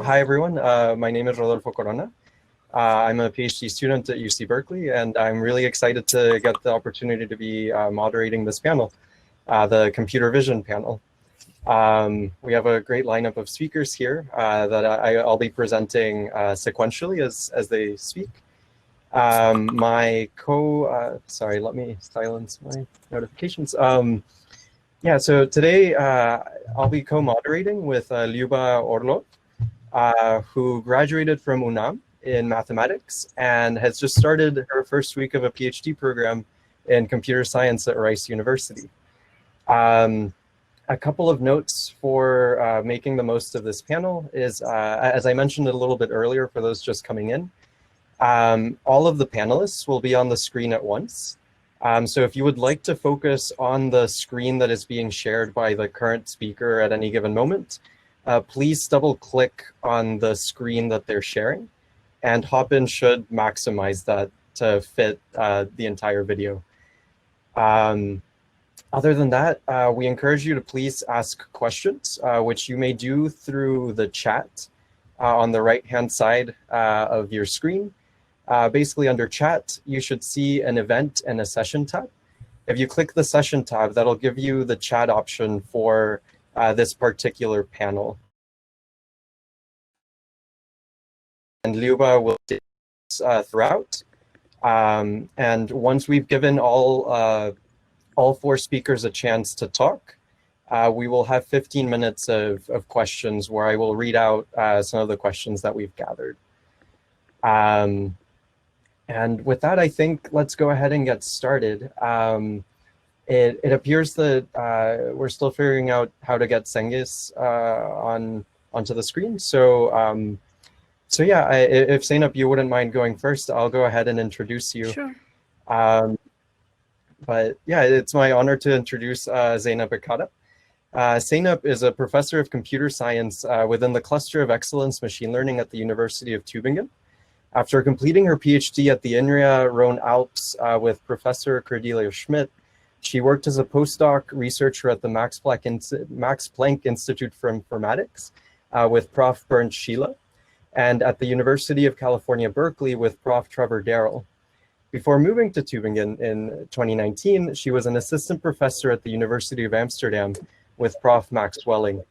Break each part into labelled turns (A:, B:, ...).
A: Hi, everyone. My name is Rodolfo Corona. I'm a PhD student at UC Berkeley, and I'm really excited to get the opportunity to be moderating this panel, the computer vision panel. We have a great lineup of speakers here that I'll be presenting sequentially as they speak. Sorry, let me silence my notifications. Yeah, so today I'll be co-moderating with Lyuba Orlov, who graduated from UNAM in mathematics and has just started her first week of a PhD program in computer science at Rice University. A couple of notes for making the most of this panel is, as I mentioned a little bit earlier for those just coming in, all of the panelists will be on the screen at once. So if you would like to focus on the screen that is being shared by the current speaker at any given moment, please double click on the screen that they're sharing, and Hopin should maximize that to fit the entire video. Other than that, we encourage you to please ask questions, which you may do through the chat on the right-hand side of your screen. Basically under chat, you should see an event and a session tab. If you click the session tab, that'll give you the chat option for this particular panel. And Lyuba will do this throughout. And once we've given all four speakers a chance to talk, we will have 15 minutes of questions where I will read out some of the questions that we've gathered. And with that, I think let's go ahead and get started. It appears that we're still figuring out how to get Cengiz onto the screen. So, so yeah, if Zeynep, you wouldn't mind going first, I'll go ahead and introduce you.
B: Sure.
A: But yeah, it's my honor to introduce Zeynep Akata. Zeynep is a professor of computer science within the Cluster of Excellence Machine Learning at the University of Tübingen. After completing her PhD at the INRIA Rhone Alps with Professor Cordelia Schmidt, she worked as a postdoc researcher at the Max Planck Institute for Informatics with Prof. Bernd Schiele, and at the University of California, Berkeley with Prof. Trevor Darrell. Before moving to Tübingen in 2019, she was an assistant professor at the University of Amsterdam with Prof. Max Welling.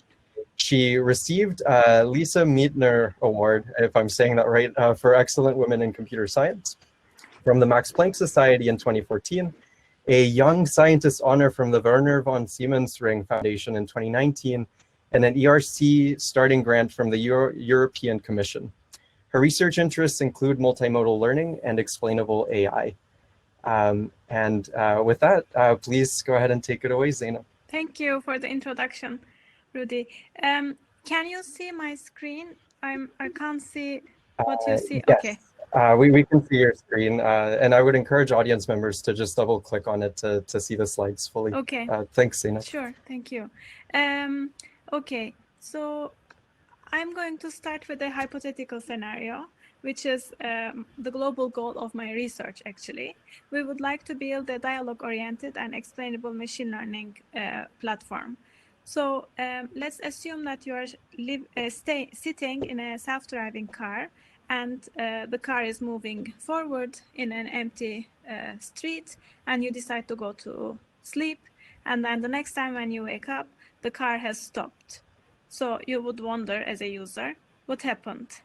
A: She received Lisa Meitner Award, if I'm saying that right, for Excellent Women in Computer Science from the Max Planck Society in 2014, a Young Scientist Honor from the Werner von Siemens Ring Foundation in 2019, and an ERC starting grant from the European Commission. Her research interests include multimodal learning and explainable AI. With that, please go ahead and take it away, Zeynep.
B: Thank you for the introduction, Rudy. Can you see my screen? I can't see what you see.
A: Yes.
B: Okay.
A: We can see your screen, and I would encourage audience members to just double click on it to see the slides fully.
B: Okay.
A: Thanks, Zeynep.
B: Sure, thank you. Okay, so I'm going to start with a hypothetical scenario, which is the global goal of my research, actually. We would like to build a dialogue-oriented and explainable machine learning platform. So let's assume that you are sitting in a self-driving car, and the car is moving forward in an empty street, and you decide to go to sleep. And then the next time when you wake up, the car has stopped. So you would wonder as a user, what happened?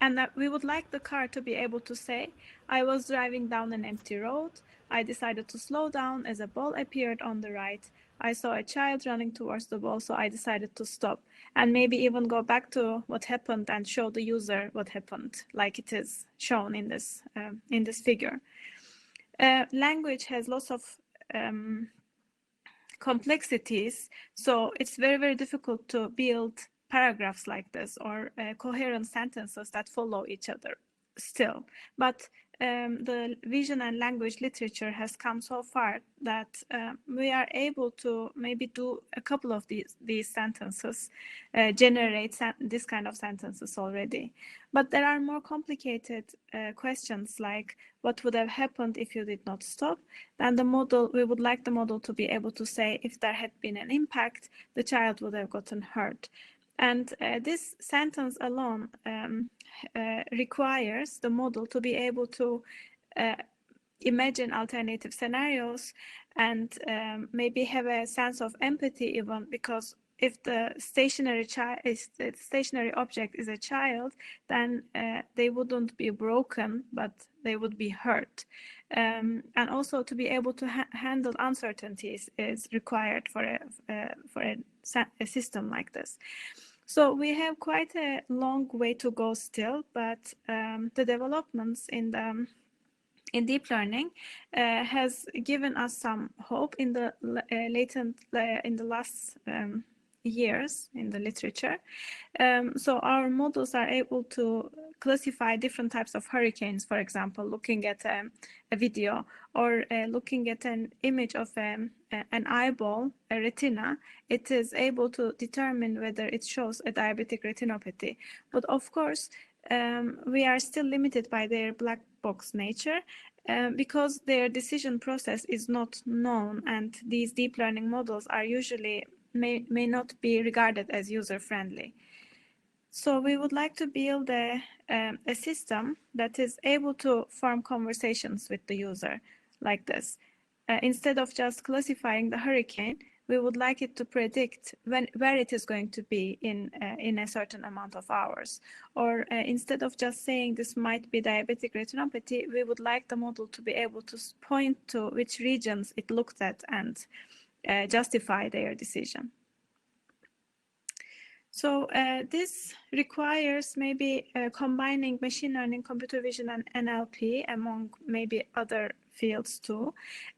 B: And that we would like the car to be able to say, I was driving down an empty road. I decided to slow down as a ball appeared on the right. I saw a child running towards the ball, so I decided to stop. And maybe even go back to what happened and show the user what happened, like it is shown in this figure. Language has lots of complexities, so it's very, very difficult to build paragraphs like this or coherent sentences that follow each other still. But the vision and language literature has come so far that we are able to maybe do a couple of these sentences, generate this kind of sentences already. But there are more complicated questions like what would have happened if you did not stop? And the model, we would like the model to be able to say if there had been an impact, the child would have gotten hurt. And this sentence alone requires the model to be able to imagine alternative scenarios and maybe have a sense of empathy even, because if the stationary object is a child, then they wouldn't be broken, but they would be hurt. And also to be able to handle uncertainties is required for a system like this. So we have quite a long way to go still, but the developments in deep learning has given us some hope in the last years in the literature. So our models are able to classify different types of hurricanes, for example, looking at a video or looking at an image of an eyeball, a retina. It is able to determine whether it shows a diabetic retinopathy. But of course, we are still limited by their black box nature because their decision process is not known, and these deep learning models are usually may not be regarded as user-friendly. So we would like to build a system that is able to form conversations with the user like this. Instead of just classifying the hurricane, we would like it to predict where it is going to be in a certain amount of hours. Or instead of just saying this might be diabetic retinopathy, we would like the model to be able to point to which regions it looked at and justify their decision. So this requires maybe combining machine learning, computer vision, and NLP among maybe other fields too.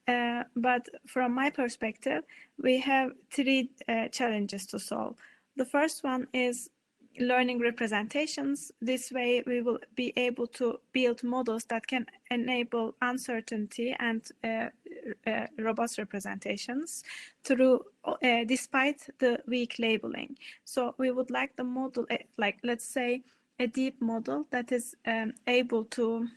B: But from my perspective, we have three challenges to solve. The first one is learning representations. This way we will be able to build models that can enable uncertainty and robust representations through despite the weak labeling. So we would like the model, like let's say a deep model that is able to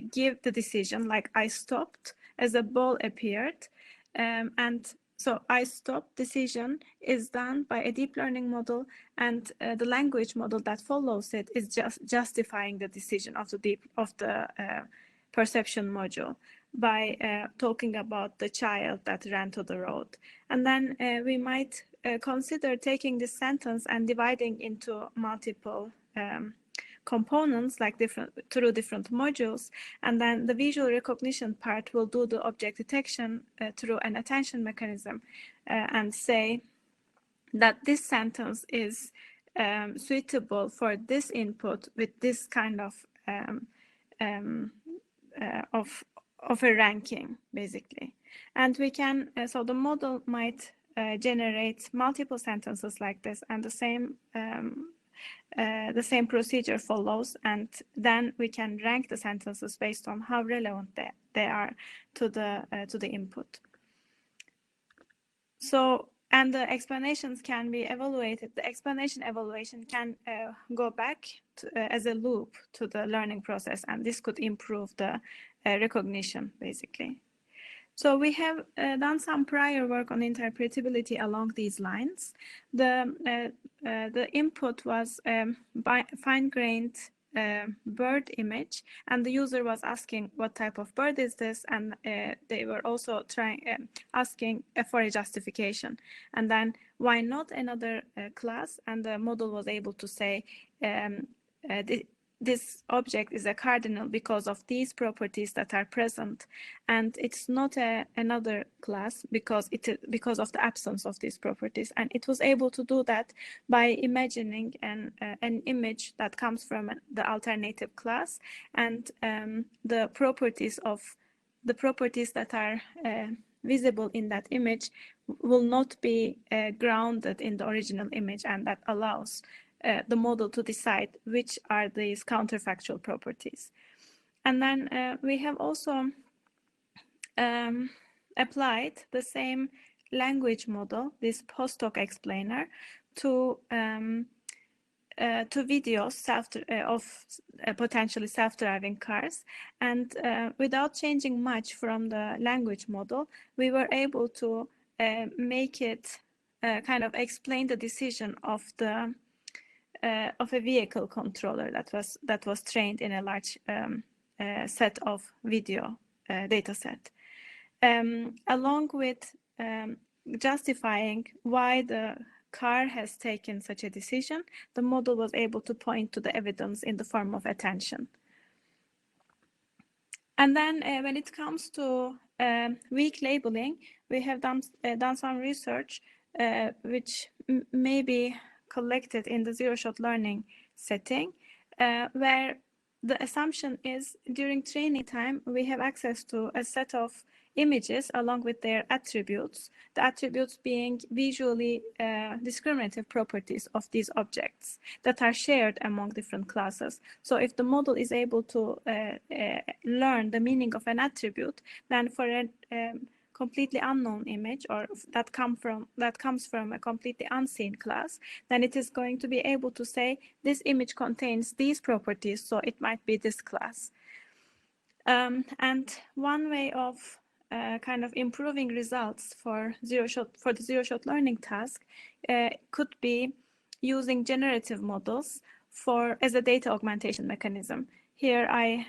B: give the decision, like I stopped as a ball appeared, and so I stop decision is done by a deep learning model, and the language model that follows it is just justifying the decision of the perception module by talking about the child that ran to the road. And then we might consider taking this sentence and dividing into multiple components, like through different modules, and then the visual recognition part will do the object detection through an attention mechanism and say that this sentence is suitable for this input with this kind of a ranking, basically. And we can so the model might generate multiple sentences like this, and the same procedure follows, and then we can rank the sentences based on how relevant they are to the input. So, and the explanations can be evaluated. The explanation evaluation can go back as a loop to the learning process, and this could improve the recognition, basically. So we have done some prior work on interpretability along these lines. The input was fine-grained bird image, and the user was asking what type of bird is this, and they were also asking for a justification, and then why not another class, and the model was able to say this object is a cardinal because of these properties that are present, and it's not another class because of the absence of these properties. And it was able to do that by imagining an image that comes from the alternative class, and the properties that are visible in that image will not be grounded in the original image, and that allows the model to decide which are these counterfactual properties. And then we have also applied the same language model, this post-hoc explainer, to videos of potentially self-driving cars. And without changing much from the language model, we were able to make it kind of explain the decision of the of a vehicle controller that was trained in a large set of video data set, along with justifying why the car has taken such a decision. The model was able to point to the evidence in the form of attention. And then when it comes to weak labeling, we have done some research which may be collected in the zero-shot learning setting, where the assumption is during training time, we have access to a set of images along with their attributes, the attributes being visually discriminative properties of these objects that are shared among different classes. So if the model is able to learn the meaning of an attribute, then for a completely unknown image, or that comes from a completely unseen class, then it is going to be able to say this image contains these properties, so it might be this class. And one way of kind of improving results for the zero-shot learning task could be using generative models as a data augmentation mechanism. Here I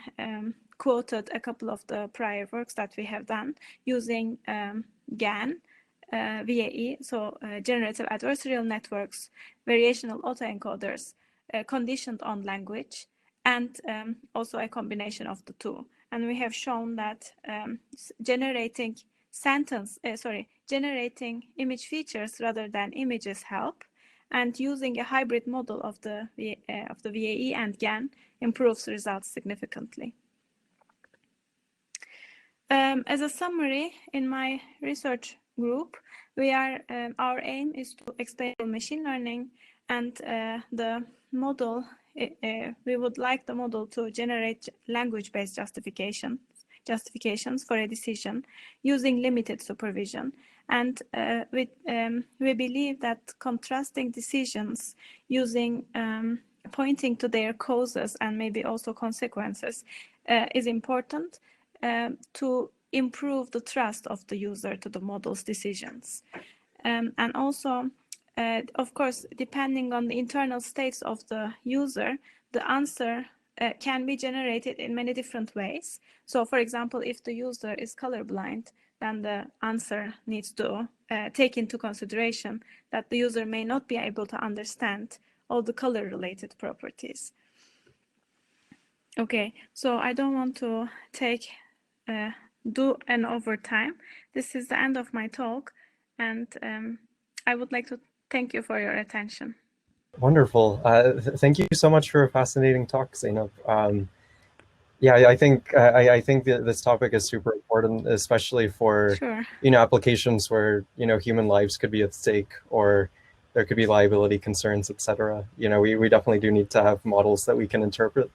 B: quoted a couple of the prior works that we have done using GAN, VAE, so generative adversarial networks, variational autoencoders, conditioned on language, and also a combination of the two. And we have shown that generating image features rather than images help, and using a hybrid model of the VAE and GAN improves results significantly. As a summary, in my research group, our aim is to explain machine learning, and the model. We would like the model to generate language-based justifications for a decision using limited supervision. And we believe that contrasting decisions using pointing to their causes and maybe also consequences is important to improve the trust of the user to the model's decisions. And also, of course, depending on the internal states of the user, the answer can be generated in many different ways. So, for example, if the user is colorblind, then the answer needs to take into consideration that the user may not be able to understand all the color-related properties. Okay, so I don't want to do an overtime. This is the end of my talk, and I would like to thank you for your attention.
A: Wonderful. Thank you so much for a fascinating talk, Zeynep. Yeah, I think that this topic is super important, especially for applications where human lives could be at stake, or there could be liability concerns, etc. We definitely do need to have models that we can interpret.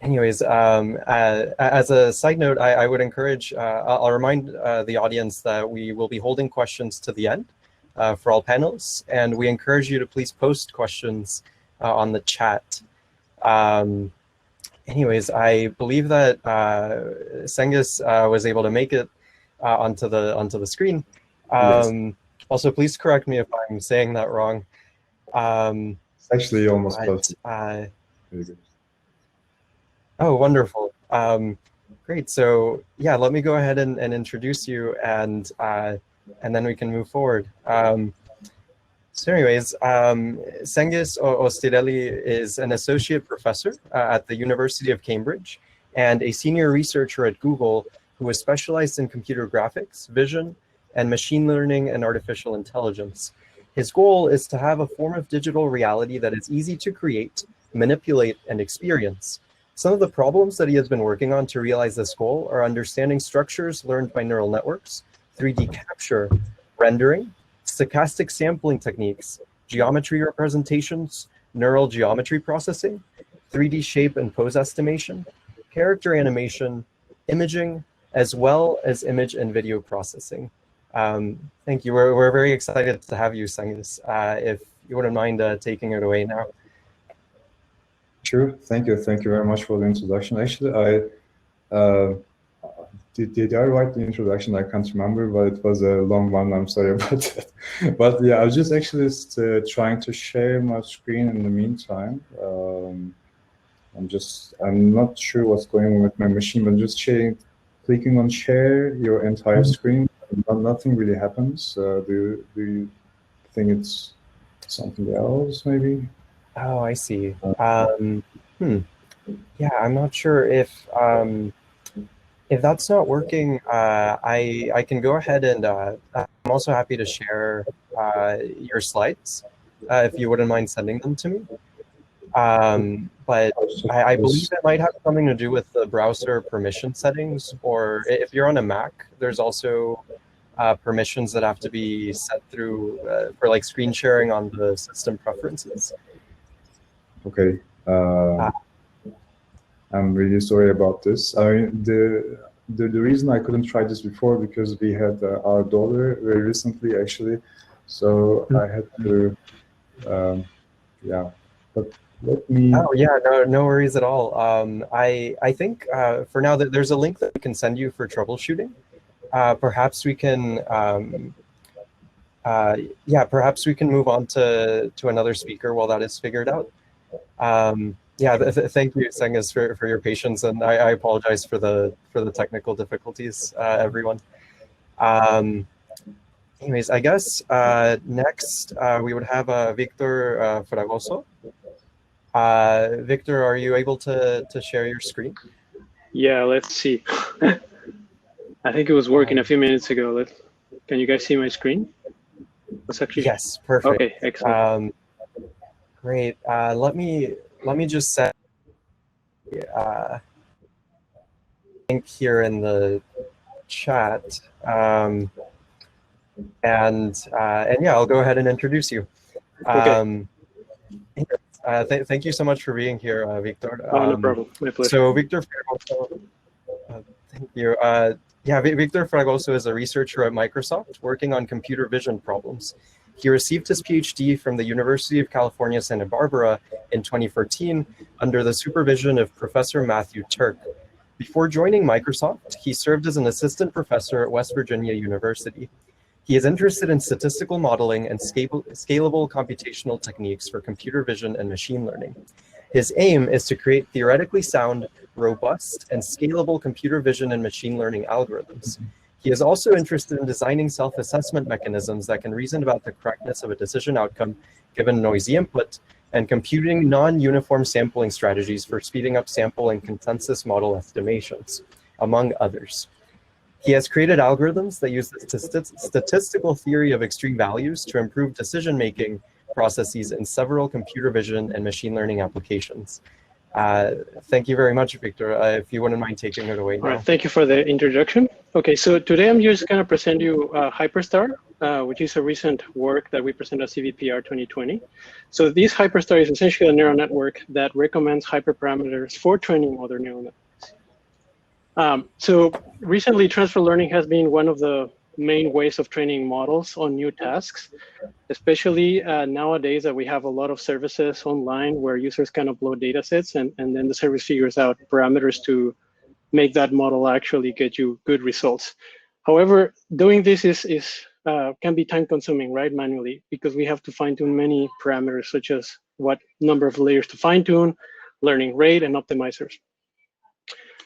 A: Anyways, as a side note, I would encourage, I'll remind the audience that we will be holding questions to the end for all panels, and we encourage you to please post questions on the chat. Anyways, I believe that Cengiz was able to make it onto the screen.
C: Yes.
A: Also, please correct me if I'm saying that wrong.
C: It's actually almost close.
A: Oh, wonderful. Great. So yeah, let me go ahead and introduce you, and then we can move forward. So anyways, Cengiz Oztireli is an associate professor at the University of Cambridge and a senior researcher at Google who is specialized in computer graphics, vision, and machine learning and artificial intelligence. His goal is to have a form of digital reality that is easy to create, manipulate, and experience. Some of the problems that he has been working on to realize this goal are understanding structures learned by neural networks, 3D capture, rendering, stochastic sampling techniques, geometry representations, neural geometry processing, 3D shape and pose estimation, character animation, imaging, as well as image and video processing. Thank you. We're very excited to have you, Cengiz. If you wouldn't mind taking it away now.
C: Sure. Thank you. Thank you very much for the introduction. Actually, did I write the introduction? I can't remember, but it was a long one. I'm sorry about that. But yeah, I was just actually trying to share my screen in the meantime. I'm not sure what's going on with my machine, but just clicking on share your entire screen, nothing really happens. Do you think it's something else, maybe?
A: Oh, I see. Yeah, I'm not sure if that's not working. I can go ahead and I'm also happy to share your slides if you wouldn't mind sending them to me. But I believe it might have something to do with the browser permission settings, or if you're on a Mac, there's also permissions that have to be set through for like screen sharing on the system preferences.
C: Okay. I'm really sorry about this. I mean, the reason I couldn't try this before because we had our daughter very recently, actually, so I had to, yeah. But let me.
A: Oh yeah, no worries at all. I think for now that there's a link that we can send you for troubleshooting. Perhaps we can. Yeah, perhaps we can move on to another speaker while that is figured out. Yeah, thank you, Cengiz, for your patience, and I apologize for the technical difficulties, everyone. Anyways, I guess next we would have Victor Fragoso. Victor, are you able to share your screen?
D: Yeah, let's see. I think it was working a few minutes ago. Can you guys see my screen?
A: Yes, perfect.
D: Okay, excellent.
A: Great. Let me just set link here in the chat, and yeah, I'll go ahead and introduce you.
D: Okay.
A: Thank you so much for being here, Victor.
D: No problem. My pleasure.
A: So Victor Fragoso, thank you. Yeah, Victor Fragoso is a researcher at Microsoft working on computer vision problems. He received his PhD from the University of California, Santa Barbara in 2014 under the supervision of Professor Matthew Turk. Before joining Microsoft, he served as an assistant professor at West Virginia University. He is interested in statistical modeling and scalable computational techniques for computer vision and machine learning. His aim is to create theoretically sound, robust, and scalable computer vision and machine learning algorithms. He is also interested in designing self-assessment mechanisms that can reason about the correctness of a decision outcome given noisy input, and computing non-uniform sampling strategies for speeding up sample and consensus model estimations, among others. He has created algorithms that use the statistical theory of extreme values to improve decision-making processes in several computer vision and machine learning applications. Thank you very much, Victor. If you wouldn't mind taking it away now.
D: All right, thank you for the introduction. Okay, so today I'm just going to present you Hyperstar, which is a recent work that we presented at CVPR 2020. So this Hyperstar is essentially a neural network that recommends hyperparameters for training other neural networks. So recently, transfer learning has been one of the main ways of training models on new tasks, especially nowadays that we have a lot of services online where users can upload data sets and then the service figures out parameters to make that model actually get you good results. However, doing this can be time consuming, right, manually, because we have to fine tune many parameters such as what number of layers to fine tune, learning rate, and optimizers.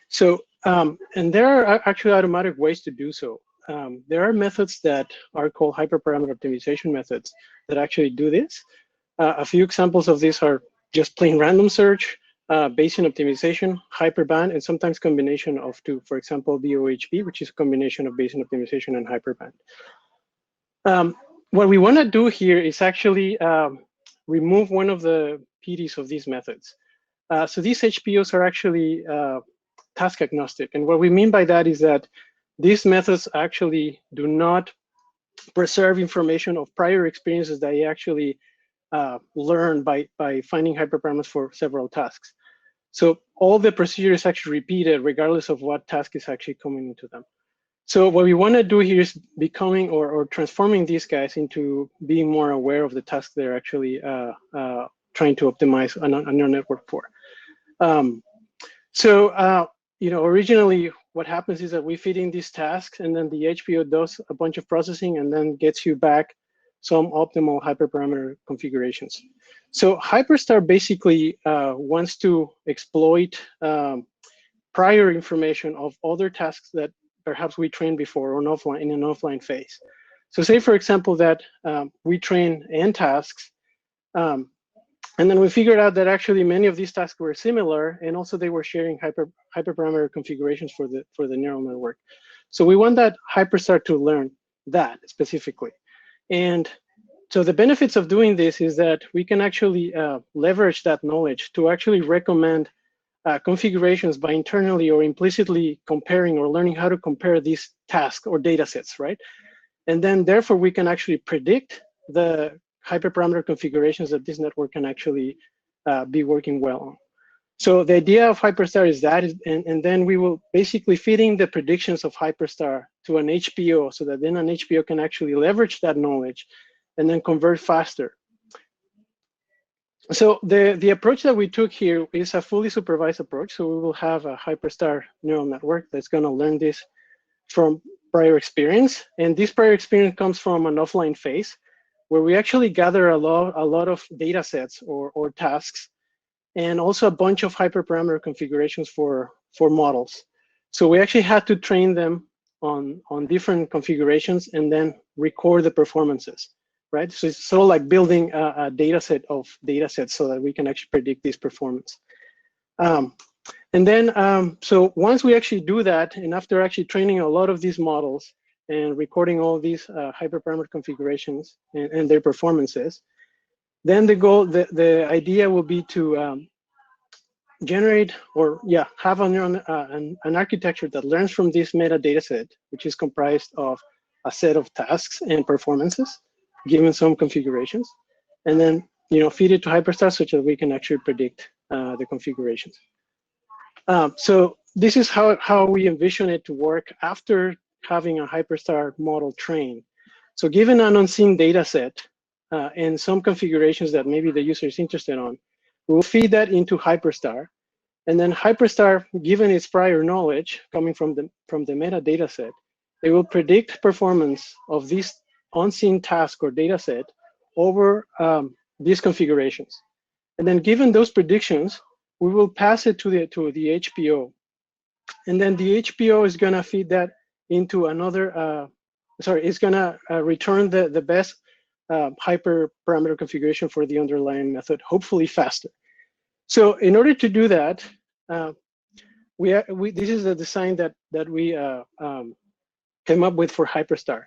D: So, and there are actually automatic ways to do so. There are methods that are called hyperparameter optimization methods that actually do this. A few examples of these are just plain random search, Bayesian optimization, hyperband, and sometimes combination of two. For example, BOHP, which is a combination of Bayesian optimization and hyperband. What we want to do here is actually remove one of the PDs of these methods. So these HPOs are actually task agnostic. And what we mean by that is that these methods actually do not preserve information of prior experiences that they actually learn by finding hyperparameters for several tasks. So all the procedure is actually repeated regardless of what task is actually coming into them. So what we want to do here is becoming or transforming these guys into being more aware of the tasks they're actually trying to optimize a neural network for. originally what happens is that we feed in these tasks, and then the HPO does a bunch of processing and then gets you back some optimal hyperparameter configurations. So Hyperstar basically wants to exploit prior information of other tasks that perhaps we trained before in an offline phase. So say, for example, that we train n tasks, and then we figured out that actually many of these tasks were similar, and also they were sharing hyperparameter configurations for the neural network. So we want that Hyperstar to learn that specifically. And so the benefits of doing this is that we can actually leverage that knowledge to actually recommend configurations by internally or implicitly comparing or learning how to compare these tasks or data sets, right? And then therefore we can actually predict the hyperparameter configurations that this network can actually be working well on. So the idea of Hyperstar is that, and then we will basically feed in the predictions of Hyperstar to an HPO, so that then an HPO can actually leverage that knowledge and then convert faster. So the approach that we took here is a fully supervised approach. So we will have a Hyperstar neural network that's going to learn this from prior experience. And this prior experience comes from an offline phase where we actually gather a lot of data sets or tasks, and also a bunch of hyperparameter configurations for models. So we actually had to train them on different configurations and then record the performances, right? So it's sort of like building a data set of data sets so that we can actually predict this performance. And then, so once we actually do that, and after actually training a lot of these models and recording all these hyperparameter configurations and their performances, then the idea will be to generate have an architecture that learns from this metadata set, which is comprised of a set of tasks and performances given some configurations, and then feed it to Hyperstar such that we can actually predict the configurations. So this is how we envision it to work after having a Hyperstar model trained. So given an unseen data set and some configurations that maybe the user is interested on, we will feed that into Hyperstar. And then Hyperstar, given its prior knowledge coming from the metadata set, it will predict performance of this unseen task or data set over these configurations. And then given those predictions, we will pass it to the HPO. And then the HPO is going to feed that into another, it's going to return the best hyperparameter configuration for the underlying method, hopefully faster. So in order to do that, this is the design that we came up with for Hyperstar.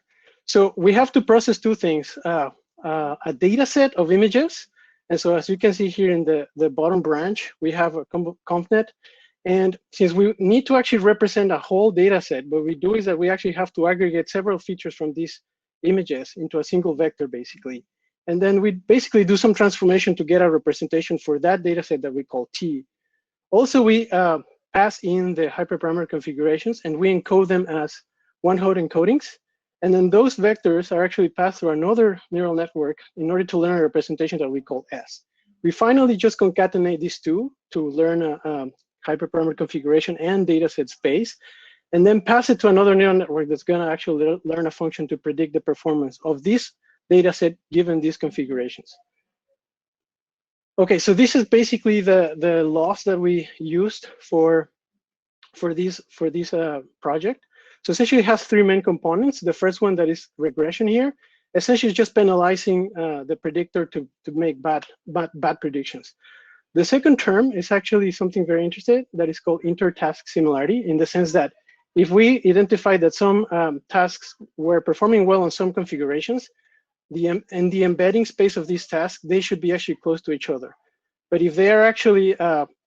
D: So we have to process two things, a data set of images. And so as you can see here in the bottom branch, we have a ConvNet. And since we need to actually represent a whole data set, what we do is that we actually have to aggregate several features from these images into a single vector, basically. And then we basically do some transformation to get a representation for that data set that we call T. Also, we pass in the hyperparameter configurations, and we encode them as one-hot encodings. And then those vectors are actually passed through another neural network in order to learn a representation that we call S. We finally just concatenate these two to learn a hyperparameter configuration and dataset space, and then pass it to another neural network that's going to actually learn a function to predict the performance of this dataset given these configurations. Okay, so this is basically the loss that we used for this project. So essentially it has three main components. The first one, that is regression here, essentially is just penalizing the predictor to make bad predictions. The second term is actually something very interesting that is called inter-task similarity, in the sense that if we identify that some tasks were performing well on some configurations, in the embedding space of these tasks, they should be actually close to each other. But if they are actually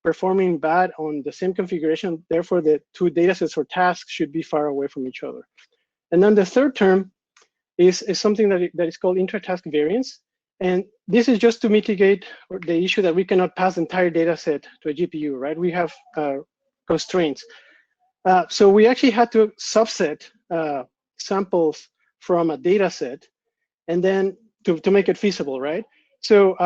D: performing bad on the same configuration, therefore the two datasets or tasks should be far away from each other. And then the third term is something that is called inter-task variance. And this is just to mitigate the issue that we cannot pass the entire data set to a GPU, right? We have constraints. So we actually had to subset samples from a data set and then to make it feasible, right? So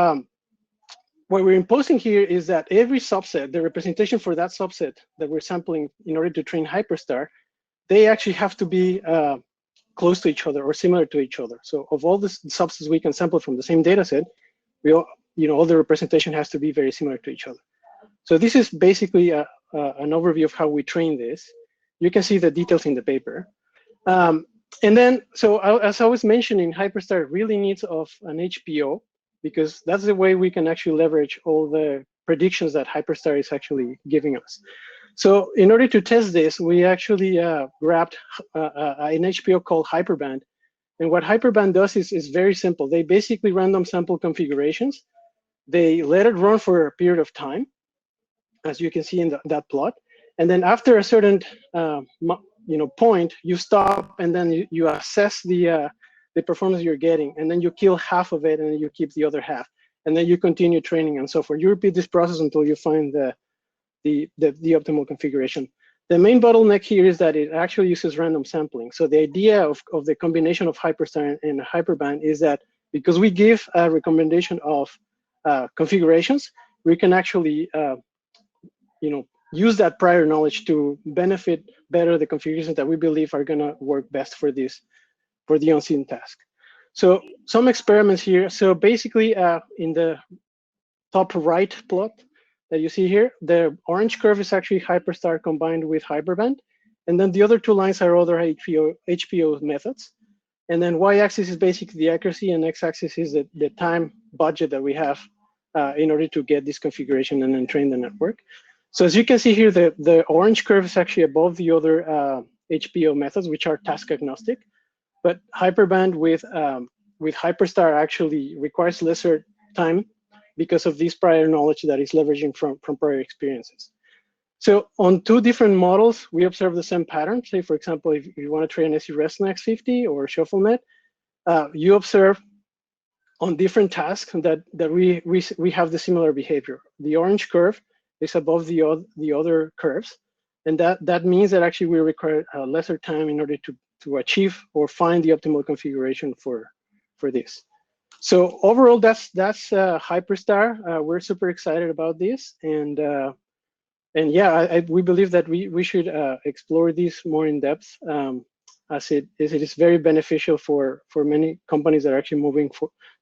D: what we're imposing here is that every subset, the representation for that subset that we're sampling in order to train Hyperstar, they actually have to be close to each other or similar to each other. So of all the subsets we can sample from the same data set, we all, all the representation has to be very similar to each other. So this is basically an overview of how we train this. You can see the details in the paper. And then, so as I was mentioning, Hyperstar really needs of an HPO, because that's the way we can actually leverage all the predictions that Hyperstar is actually giving us. So in order to test this, we actually grabbed an HPO called Hyperband. And what Hyperband does is very simple. They basically random sample configurations. They let it run for a period of time, as you can see in that plot. And then after a certain point, you stop and then you assess the performance you're getting, and then you kill half of it and then you keep the other half. And then you continue training and so forth. You repeat this process until you find the optimal configuration. The main bottleneck here is that it actually uses random sampling. So the idea of the combination of Hyperstar and Hyperband is that because we give a recommendation of configurations, we can actually use that prior knowledge to benefit better the configurations that we believe are gonna work best for the unseen task. So some experiments here. So basically in the top right plot that you see here, the orange curve is actually Hyperstar combined with Hyperband. And then the other two lines are other HPO methods. And then y-axis is basically the accuracy, and x-axis is the time budget that we have in order to get this configuration and then train the network. So as you can see here, the orange curve is actually above the other HPO methods, which are task agnostic. But Hyperband with Hyperstar actually requires lesser time because of this prior knowledge that is leveraging from prior experiences. So on two different models, we observe the same pattern. Say, for example, if you want to train SE-ResNet X50 or ShuffleNet, you observe on different tasks that we have the similar behavior. The orange curve is above the other curves, and that means that actually we require lesser time in order to achieve or find the optimal configuration for this. So overall, that's Hyperstar. We're super excited about this, and yeah, we believe that we should explore this more in depth, as it is very beneficial for many companies that are actually moving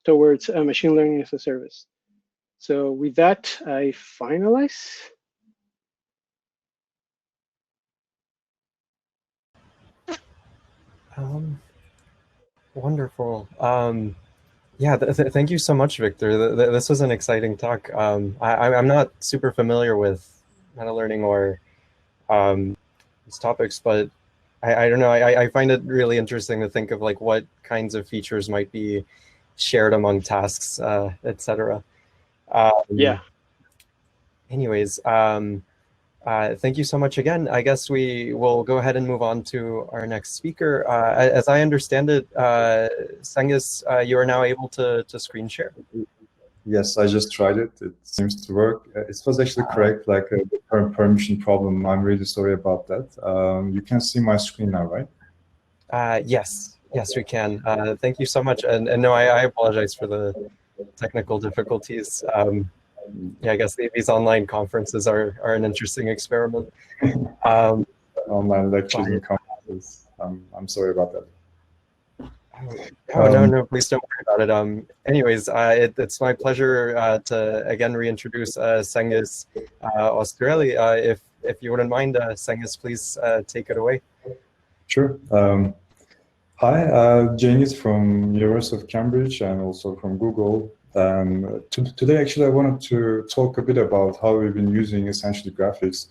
D: towards machine learning as a service. So with that, I finalize.
A: Wonderful. Yeah, thank you so much, Victor. This was an exciting talk. I'm not super familiar with meta learning or these topics, but I don't know. I find it really interesting to think of like what kinds of features might be shared among tasks, etc.
D: Yeah.
A: Anyways, thank you so much again. I guess we will go ahead and move on to our next speaker. As I understand it, Cengiz, you are now able to screen share.
C: Yes, I just tried it. It seems to work. It was actually correct, like a permission problem. I'm really sorry about that. You can see my screen now, right?
A: Yes, we can. Thank you so much. And no, I apologize for the technical difficulties. Yeah, I guess these online conferences are an interesting experiment.
C: Online lectures and conferences. I'm sorry about that.
A: Oh, no, please don't worry about it. Anyways, it's my pleasure to again reintroduce Cengiz Oztireli. If you wouldn't mind, Cengiz, please take it away.
C: Sure. Hi, Cengiz from University of Cambridge and also from Google. Today, actually, I wanted to talk a bit about how we've been using essentially graphics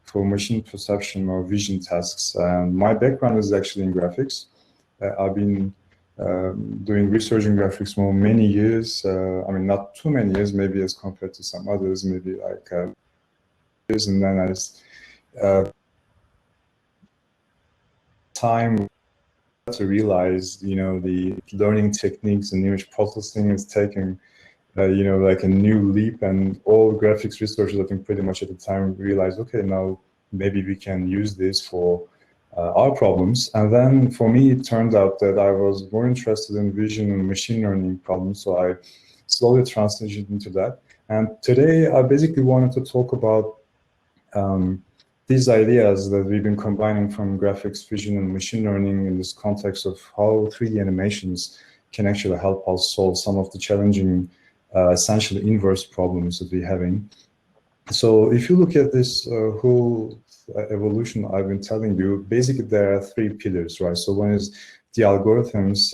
C: for machine perception or vision tasks. My background is actually in graphics. I've been doing research in graphics for many years. I mean, not too many years, maybe as compared to some others, maybe like years. And then as time to realize, the learning techniques and image processing is taking, like a new leap, and all graphics researchers, I think, pretty much at the time realized, okay, now maybe we can use this for our problems. And then for me, it turned out that I was more interested in vision and machine learning problems, so I slowly transitioned into that. And today I basically wanted to talk about these ideas that we've been combining from graphics, vision, and machine learning in this context of how 3D animations can actually help us solve some of the challenging, essentially inverse problems that we're having. So if you look at this whole evolution I've been telling you, basically there are 3 pillars, right? So one is the algorithms.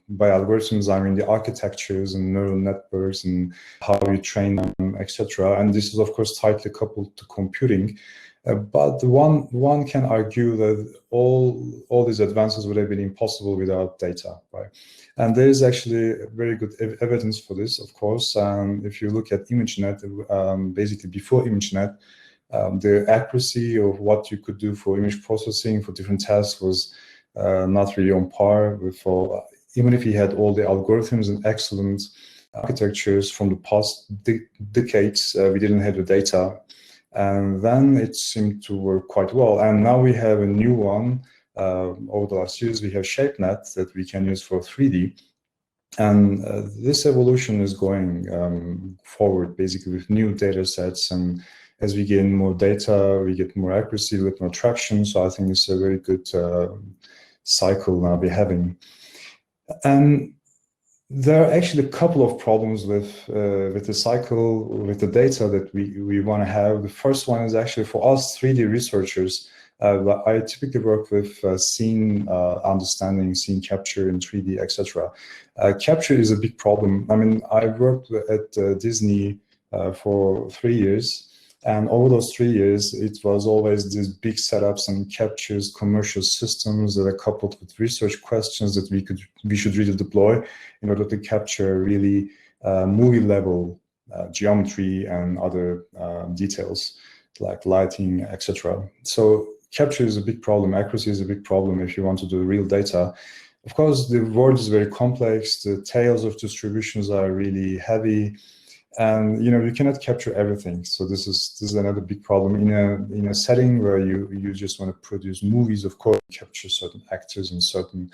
C: By algorithms, I mean the architectures and neural networks and how you train them, etc. And this is, of course, tightly coupled to computing. But one can argue that all these advances would have been impossible without data, right? And there is actually very good evidence for this, of course. If you look at ImageNet, basically before ImageNet, the accuracy of what you could do for image processing for different tasks was not really on par with even if you had all the algorithms and excellent architectures from the past decades, we didn't have the data. And then it seemed to work quite well. And now we have a new one. Over the last years, we have ShapeNet that we can use for 3D. And this evolution is going forward, basically with new data sets. And as we gain more data, we get more accuracy, we get more traction. So I think it's a very good cycle now we're having. And there are actually a couple of problems with the cycle, with the data that we want to have. The first one is actually for us 3D researchers. I typically work with scene understanding, scene capture in 3D, etc. Capture is a big problem. I mean, I worked at Disney for 3 years. And over those 3 years, it was always these big setups and captures, commercial systems that are coupled with research questions that we should really deploy in order to capture really movie level geometry and other details like lighting, etc. So capture is a big problem. Accuracy is a big problem if you want to do real data. Of course, the world is very complex. The tails of distributions are really heavy. And you cannot capture everything. So this is another big problem in a setting where you just want to produce movies. Of course, you capture certain actors and certain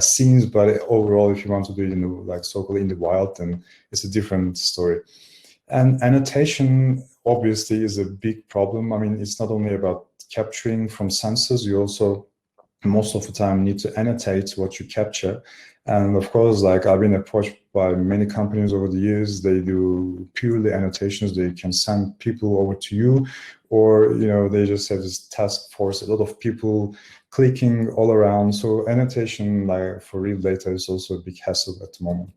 C: scenes, but overall, if you want to do it like so-called in the wild, then it's a different story. And annotation obviously is a big problem. I mean, it's not only about capturing from sensors. You also most of the time need to annotate what you capture. And of course, like I've been approached by many companies over the years, they do purely annotations. They can send people over to you, or they just have this task force, a lot of people clicking all around. So annotation, like for real data, is also a big hassle at the moment.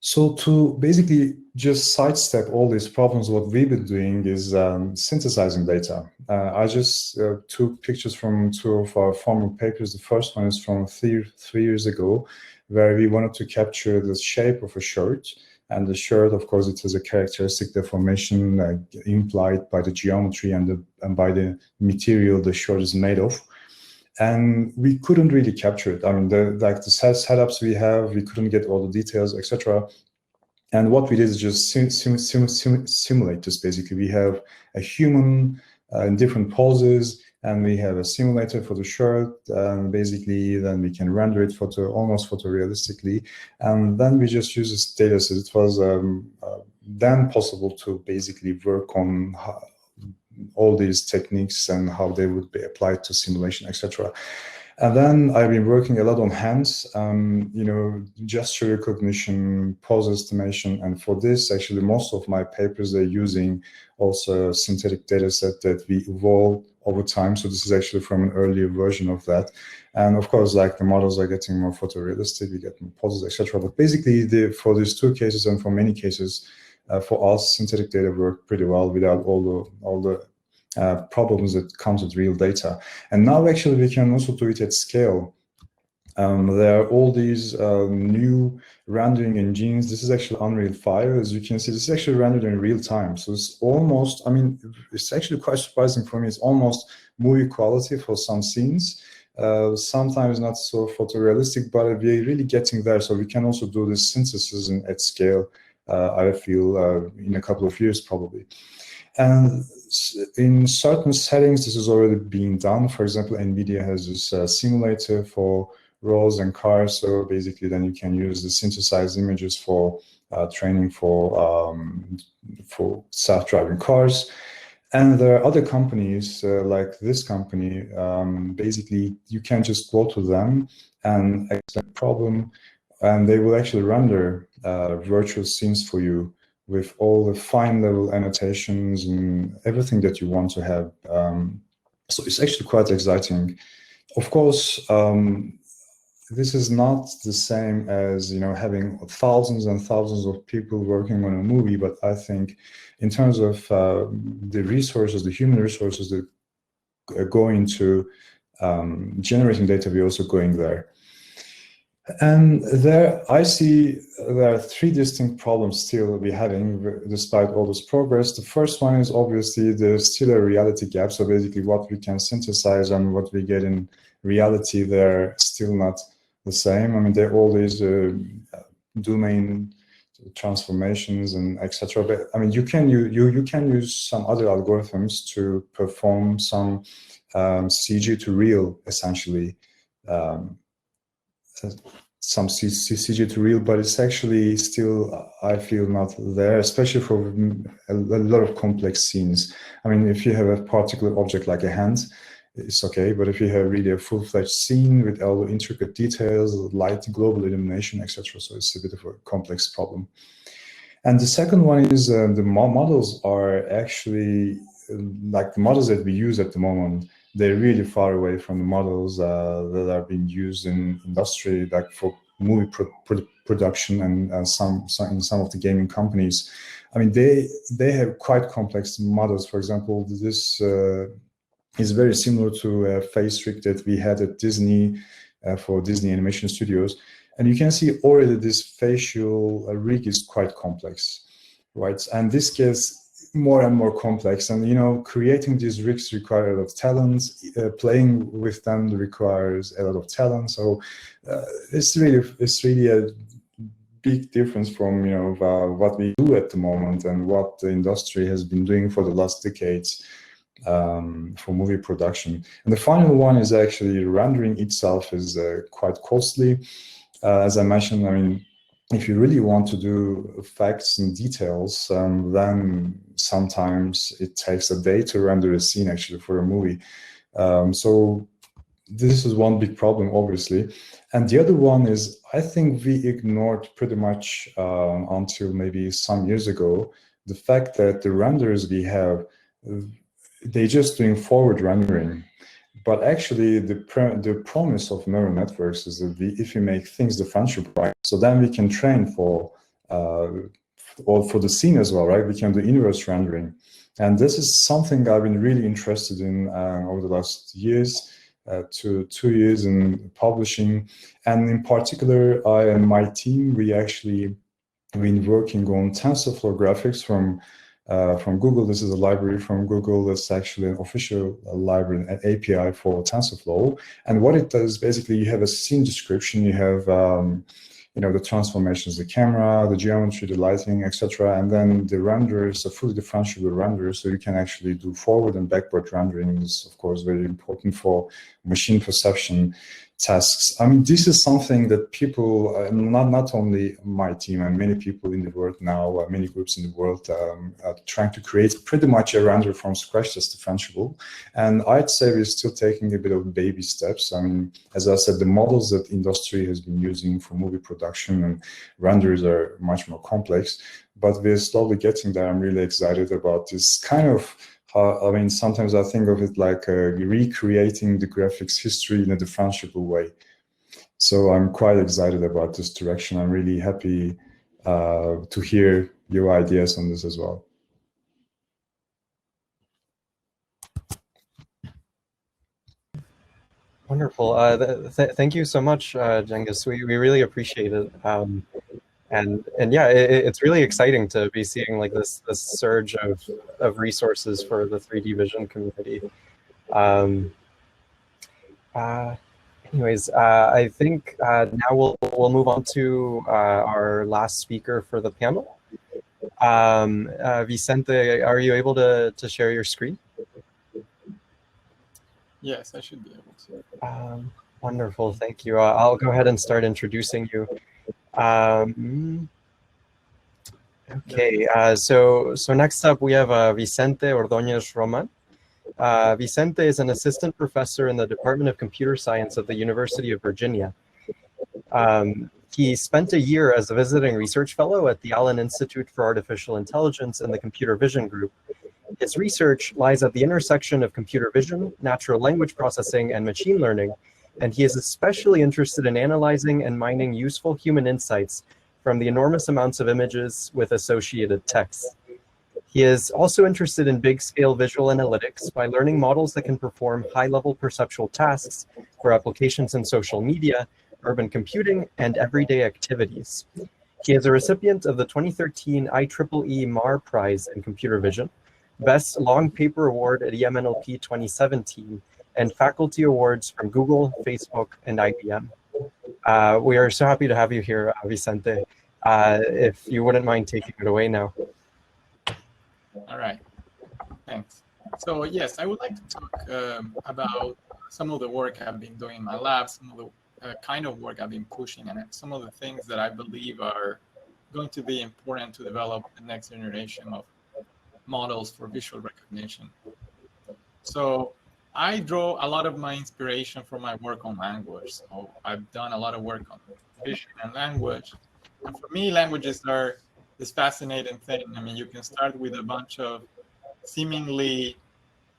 C: So to basically just sidestep all these problems, what we've been doing is synthesizing data. I just took pictures from 2 of our former papers. The first one is from 3 years ago, where we wanted to capture the shape of a shirt. And the shirt, of course, it has a characteristic deformation implied by the geometry and by the material the shirt is made of. And we couldn't really capture it. I mean, the setups we have, we couldn't get all the details, etc. And what we did is just simulate this. Basically, we have a human in different poses, and we have a simulator for the shirt. And basically, then we can render it almost photorealistically. And then we just use this data set. It was then possible to basically work on all these techniques and how they would be applied to simulation, etc. And then I've been working a lot on hands, gesture recognition, pose estimation. And for this, actually, most of my papers, they're using also a synthetic data set that we evolved over time. So this is actually from an earlier version of that. And of course, like the models are getting more photorealistic, we get more poses, etc. But basically, for these 2 cases and for many cases, for us, synthetic data work pretty well without all the problems that comes with real data. And now actually we can also do it at scale. There are all these new rendering engines. This is actually Unreal 5. As you can see, this is actually rendered in real time. So it's almost, it's actually quite surprising for me. It's almost movie quality for some scenes. Sometimes not so photorealistic, but we're really getting there. So we can also do this synthesis at scale, I feel, in a couple of years probably. And in certain settings, this is already being done. For example, NVIDIA has this simulator for roads and cars. So basically, then you can use the synthesized images for training for self-driving cars. And there are other companies like this company. Basically, you can just go to them and explain the problem, and they will actually render virtual scenes for you with all the fine level annotations and everything that you want to have. So it's actually quite exciting. Of course, this is not the same as having thousands and thousands of people working on a movie, but I think in terms of the resources, the human resources that are going to generating data, we're also going there. And there, I see there are three distinct problems still we're having despite all this progress. The first one is obviously there's still a reality gap. So basically what we can synthesize and what we get in reality, they're still not the same. I mean, there are all these domain transformations and etc. But I mean, you can use some other algorithms to perform some CG to real, essentially. Some CG to real, but it's actually still, I feel, not there, especially for a lot of complex scenes. I mean, if you have a particular object like a hand, it's okay, but if you have really a full-fledged scene with all the intricate details, light, global illumination, etc., so it's a bit of a complex problem. And the second one is the models are actually, like the models that we use at the moment, they're really far away from the models that are being used in industry, like for movie production and in some of the gaming companies. I mean, they have quite complex models. For example, this is very similar to a face rig that we had at Disney for Disney Animation Studios. And you can see already this facial rig is quite complex, right? And this gets more and more complex, and creating these rigs requires a lot of talent. Playing with them requires a lot of talent. So it's really a big difference from what we do at the moment and what the industry has been doing for the last decades for movie production. And the final one is actually rendering itself is quite costly. As I mentioned, I mean, if you really want to do facts and details, then sometimes it takes a day to render a scene actually for a movie. So this is one big problem, obviously. And the other one is, I think we ignored pretty much until maybe some years ago, the fact that the renders we have, they're just doing forward rendering. But actually, the promise of neural networks is that if you make things differentiable, right, so then we can train for the scene as well, right? We can do inverse rendering. And this is something I've been really interested in over the last years, 2 years in publishing. And in particular, I and my team, we actually been working on TensorFlow graphics from Google. This is a library from Google. That's actually an official library, an API for TensorFlow. And what it does, basically, you have a scene description. You have, the transformations, the camera, the geometry, the lighting, etc. And then the renders, a fully differentiable render. So you can actually do forward and backward rendering. Is, of course, very important for machine perception tasks. I mean, this is something that people, not only my team and many people in the world now, many groups in the world are trying to create pretty much a render from scratch that's differentiable. And I'd say we're still taking a bit of baby steps. I mean, as I said, the models that industry has been using for movie production and renders are much more complex, but we're slowly getting there. I'm really excited about this kind of I mean, sometimes I think of it like recreating the graphics history in a differentiable way. So I'm quite excited about this direction. I'm really happy to hear your ideas on this as well.
A: Wonderful. Thank you so much, Cengiz. We really appreciate it. And yeah, it's really exciting to be seeing like this surge of resources for the 3D vision community. Anyways, I think now we'll move on to our last speaker for the panel. Vicente, are you able to share your screen?
E: Yes, I should be able to.
A: Wonderful, thank you. I'll go ahead and start introducing you. Okay, so next up we have Vicente Ordoñez-Roman. Vicente is an assistant professor in the Department of Computer Science at the University of Virginia. He spent a year as a visiting research fellow at the Allen Institute for Artificial Intelligence in the Computer Vision Group. His research lies at the intersection of computer vision, natural language processing, and machine learning, and he is especially interested in analyzing and mining useful human insights from the enormous amounts of images with associated texts. He is also interested in big-scale visual analytics by learning models that can perform high-level perceptual tasks for applications in social media, urban computing, and everyday activities. He is a recipient of the 2013 IEEE MAR Prize in Computer Vision, Best Long Paper Award at EMNLP 2017, and faculty awards from Google, Facebook, and IBM. We are so happy to have you here, Vicente. If you wouldn't mind taking it away now.
E: All right, thanks. So yes, I would like to talk about some of the work I've been doing in my lab, some of the kind of work I've been pushing, and some of the things that I believe are going to be important to develop the next generation of models for visual recognition. So I draw a lot of my inspiration from my work on language. So I've done a lot of work on vision and language. And for me, languages are this fascinating thing. I mean, you can start with a bunch of seemingly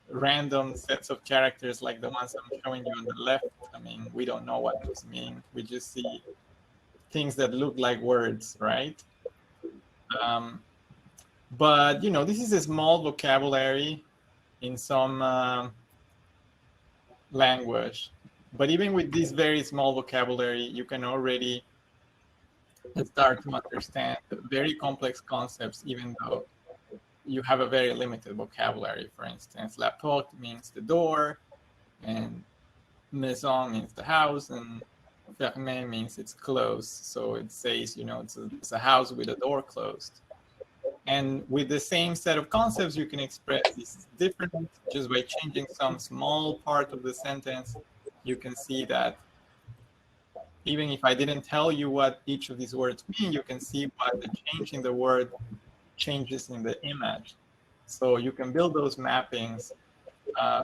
E: random sets of characters like the ones I'm showing you on the left. I mean, we don't know what those mean. We just see things that look like words, right? But, you know, this is a small vocabulary in some language. But even with this very small vocabulary, you can already start to understand very complex concepts, even though you have a very limited vocabulary. For instance, la porte means the door, and maison means the house, and fermé means it's closed. So it says, you know, it's a house with a door closed. And with the same set of concepts, you can express this differently just by changing some small part of the sentence. You can see that even if I didn't tell you what each of these words mean, you can see what the change in the word changes in the image. So you can build those mappings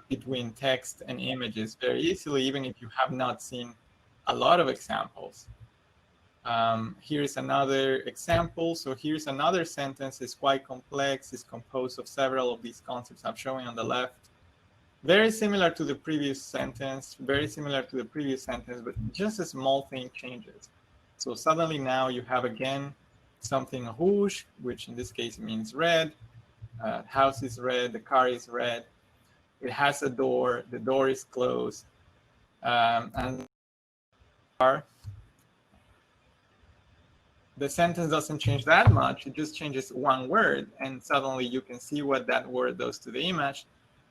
E: between text and images very easily, even if you have not seen a lot of examples. Here's another example. So here's another sentence. It's quite complex. It's composed of several of these concepts I'm showing on the left. Very similar to the previous sentence, but just a small thing changes. So suddenly now you have again something rouge, which in this case means red. House is red, the car is red. It has a door, the door is closed. And the sentence doesn't change that much, it just changes one word, and suddenly you can see what that word does to the image.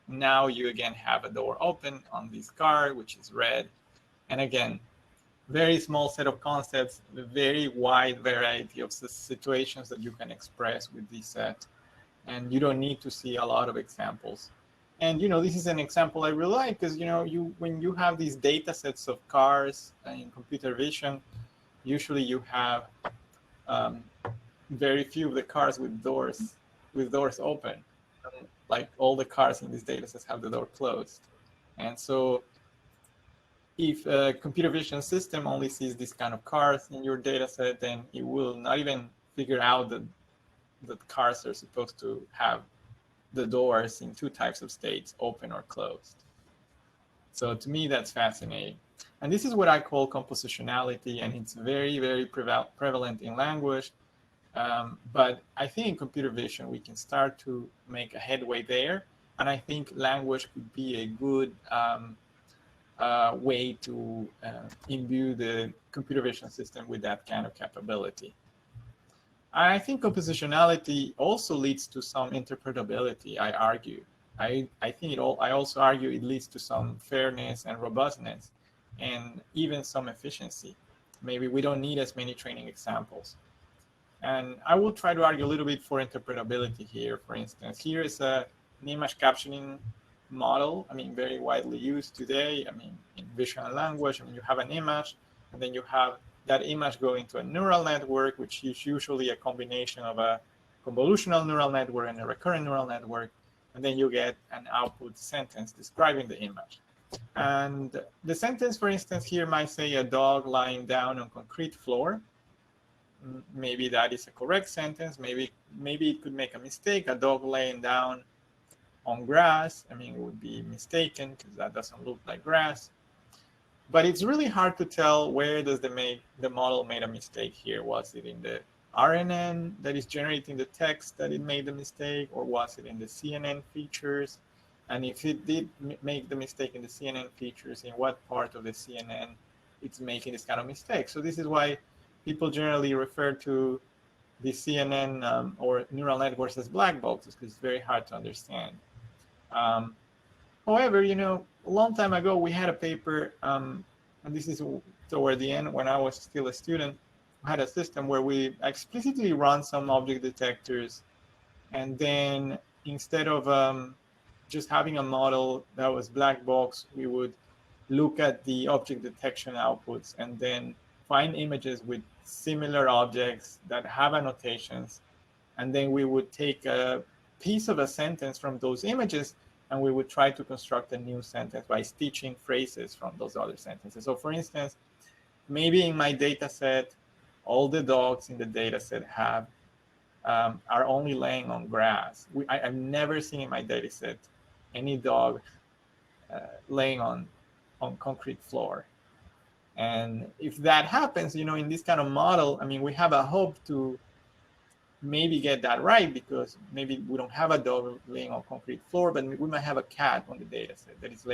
E: Now you again have a door open on this car, which is red. And again, very small set of concepts, a very wide variety of situations that you can express with this set. And you don't need to see a lot of examples. And, you know, this is an example I really like because, you know, when you have these data sets of cars in computer vision, usually you have very few of the cars with doors open. Like all the cars in these data sets have the door closed. And so if a computer vision system only sees this kind of cars in your data set, then it will not even figure out that cars are supposed to have the doors in two types of states, open or closed. So to me, that's fascinating. And this is what I call compositionality, and it's very, very prevalent in language. But I think in computer vision, we can start to make a headway there. And I think language could be a good way to imbue the computer vision system with that kind of capability. I think compositionality also leads to some interpretability, I argue. I also argue it leads to some fairness and robustness and even some efficiency. Maybe we don't need as many training examples. And I will try to argue a little bit for interpretability here. For instance, here is an image captioning model, I mean, very widely used today. I mean, in vision and language, I mean, you have an image, and then you have that image go into a neural network, which is usually a combination of a convolutional neural network and a recurrent neural network, and then you get an output sentence describing the image. And the sentence, for instance, here might say a dog lying down on concrete floor. Maybe that is a correct sentence. Maybe it could make a mistake. A dog laying down on grass, I mean, it would be mistaken because that doesn't look like grass. But it's really hard to tell where does the model made a mistake here. Was it in the RNN that is generating the text that it made the mistake, or was it in the CNN features? And if it did make the mistake in the CNN features, in what part of the CNN it's making this kind of mistake? So this is why people generally refer to the CNN or neural networks as black boxes, because it's very hard to understand. However, you know, a long time ago, we had a paper, and this is toward the end when I was still a student, we had a system where we explicitly run some object detectors, and then instead of just having a model that was black box, we would look at the object detection outputs and then find images with similar objects that have annotations. And then we would take a piece of a sentence from those images, and we would try to construct a new sentence by stitching phrases from those other sentences. So for instance, maybe in my data set, all the dogs in the data set are only laying on grass. I've never seen in my data set any dog laying on concrete floor. And if that happens, you know, in this kind of model, I mean, we have a hope to maybe get that right, because maybe we don't have a dog laying on concrete floor, but we might have a cat on the data set that is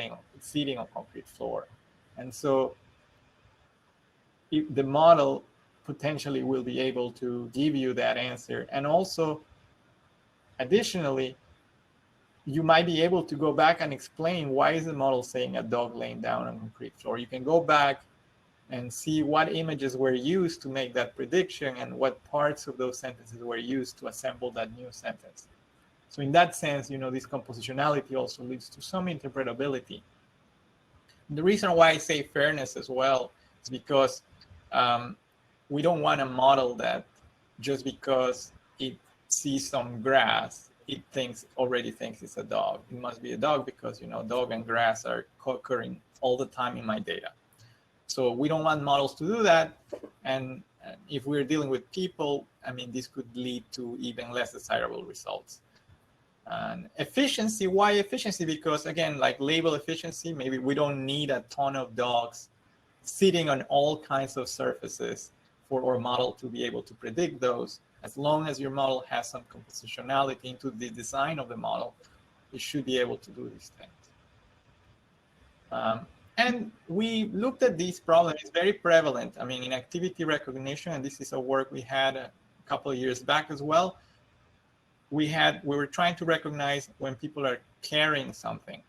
E: sitting on concrete floor. And so if the model potentially will be able to give you that answer. And also, additionally, you might be able to go back and explain why is the model saying a dog laying down on concrete floor. You can go back and see what images were used to make that prediction and what parts of those sentences were used to assemble that new sentence. So in that sense, you know, this compositionality also leads to some interpretability. The reason why I say fairness as well is because we don't want a model that just because it sees some grass, it already thinks it's a dog. It must be a dog because, you know, dog and grass are occurring all the time in my data. So we don't want models to do that. And if we're dealing with people, I mean, this could lead to even less desirable results. And efficiency, why efficiency? Because again, like label efficiency, maybe we don't need a ton of dogs sitting on all kinds of surfaces for our model to be able to predict those. As long as your model has some compositionality into the design of the model, it should be able to do these things. And we looked at these problems. It's very prevalent. I mean, in activity recognition, and this is a work we had a couple of years back as well, we were trying to recognize when people are carrying something.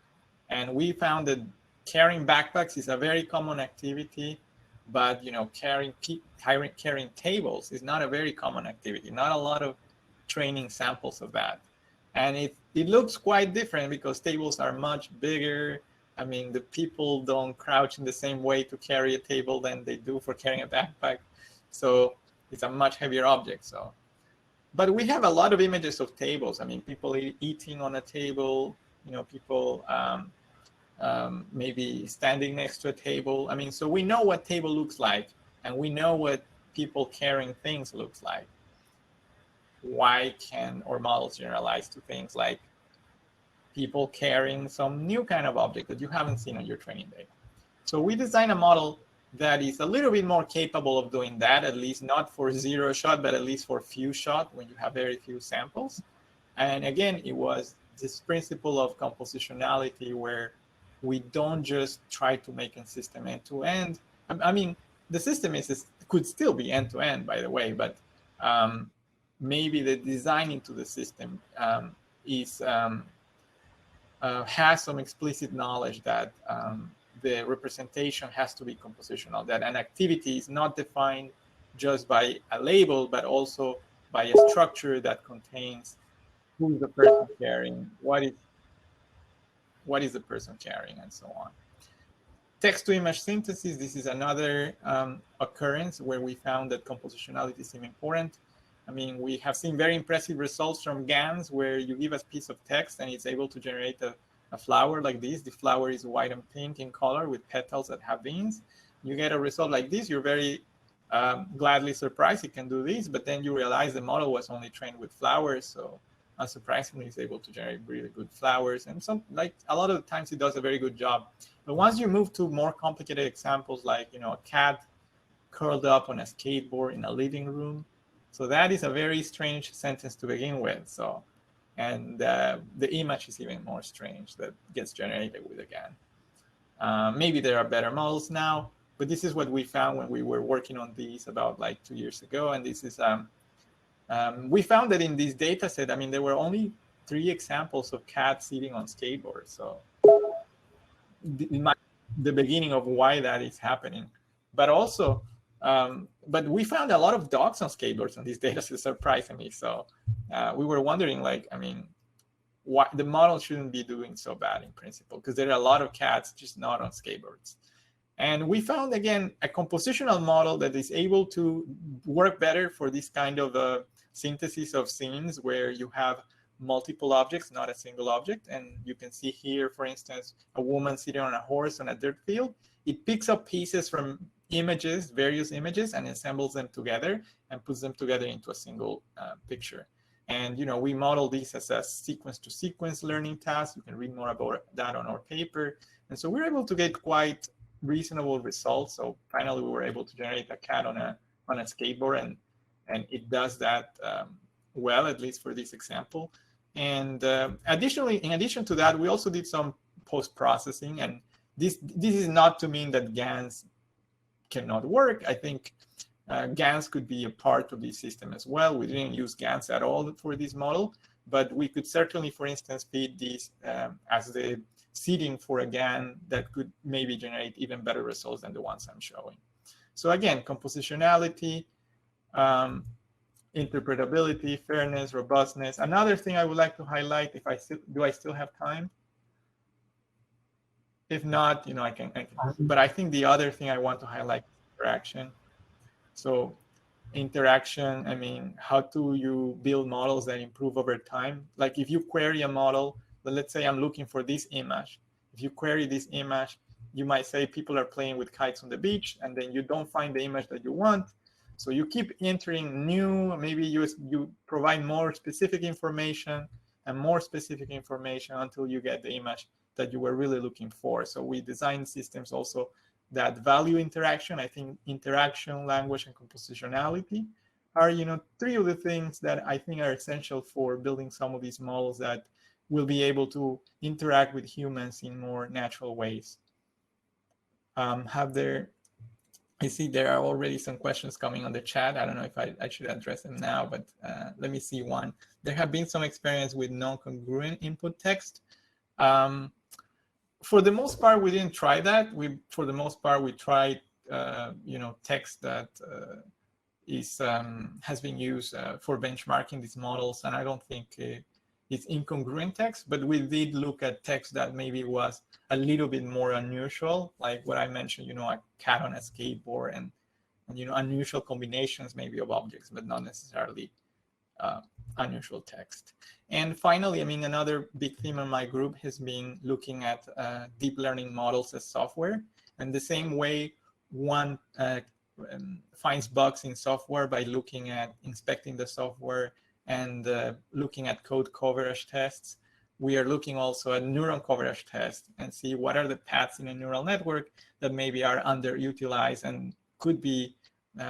E: And we found that carrying backpacks is a very common activity, but you know, carrying tables is not a very common activity. Not a lot of training samples of that. And it looks quite different because tables are much bigger. I mean, the people don't crouch in the same way to carry a table than they do for carrying a backpack. So it's a much heavier object. So, but we have a lot of images of tables. I mean, people eating on a table, you know, people maybe standing next to a table. I mean, so we know what table looks like, and we know what people carrying things looks like. Why can our models generalize to things like people carrying some new kind of object that you haven't seen on your training data? So we designed a model that is a little bit more capable of doing that, at least not for 0 shot, but at least for few shot when you have very few samples. And again, it was this principle of compositionality where we don't just try to make a system end-to-end. I mean, the system could still be end-to-end, by the way, but maybe the design into the system has some explicit knowledge that the representation has to be compositional, that an activity is not defined just by a label, but also by a structure that contains who is the person carrying, what is what is the person carrying, and so on. Text-to-image synthesis, this is another occurrence where we found that compositionality seemed important. I mean, we have seen very impressive results from GANs where you give a piece of text and it's able to generate a flower like this. The flower is white and pink in color with petals that have veins. You get a result like this, you're very gladly surprised it can do this, but then you realize the model was only trained with flowers, so unsurprisingly it's able to generate really good flowers, and a lot of the times it does a very good job. But once you move to more complicated examples, like a cat curled up on a skateboard in a living room, so that is a very strange sentence to begin with. So, and the image is even more strange that gets generated with a GAN. Maybe there are better models now, but this is what we found when we were working on these about like 2 years ago. And this is, we found that in this data set, I mean, there were only 3 examples of cats sitting on skateboards. So the beginning of why that is happening. But also, but we found a lot of dogs on skateboards on this data set, surprisingly. So we were wondering, like, I mean, why the model shouldn't be doing so bad in principle, because there are a lot of cats just not on skateboards. And we found, again, a compositional model that is able to work better for this kind of synthesis of scenes where you have multiple objects, not a single object. And you can see here, for instance, a woman sitting on a horse on a dirt field. It picks up pieces from images, various images, and assembles them together and puts them together into a single picture. And we model this as a sequence-to-sequence learning task. You can read more about that on our paper. And so we're able to get quite reasonable results. So finally, we were able to generate a cat on a skateboard, and it does that well, at least for this example. And additionally, in addition to that, we also did some post-processing. And this is not to mean that GANs cannot work. I think GANs could be a part of this system as well. We didn't use GANs at all for this model, but we could certainly, for instance, feed these as the seeding for a GAN that could maybe generate even better results than the ones I'm showing. So again, compositionality, interpretability, fairness, robustness. Another thing I would like to highlight, if I still have time? If not, I can. But I think the other thing I want to highlight is interaction. So interaction, I mean, how do you build models that improve over time? Like if you query a model, but let's say I'm looking for this image. If you query this image, you might say people are playing with kites on the beach, and then you don't find the image that you want. So you keep entering new, maybe you provide more specific information and more specific information until you get the image that you were really looking for. So we design systems also that value interaction. I think interaction, language, and compositionality are, 3 of the things that I think are essential for building some of these models that will be able to interact with humans in more natural ways. I see there are already some questions coming on the chat. I don't know if I should address them now, but let me see one. There have been some experience with non-congruent input text. For the most part, we didn't try that. For the most part, we tried, text that has been used for benchmarking these models, and I don't think it's incongruent text, but we did look at text that maybe was a little bit more unusual, like what I mentioned, a cat on a skateboard and unusual combinations maybe of objects, but not necessarily unusual text. And finally, I mean, another big theme in my group has been looking at deep learning models as software. And the same way one finds bugs in software by looking at inspecting the software and looking at code coverage tests, we are looking also at neuron coverage tests and see what are the paths in a neural network that maybe are underutilized and could be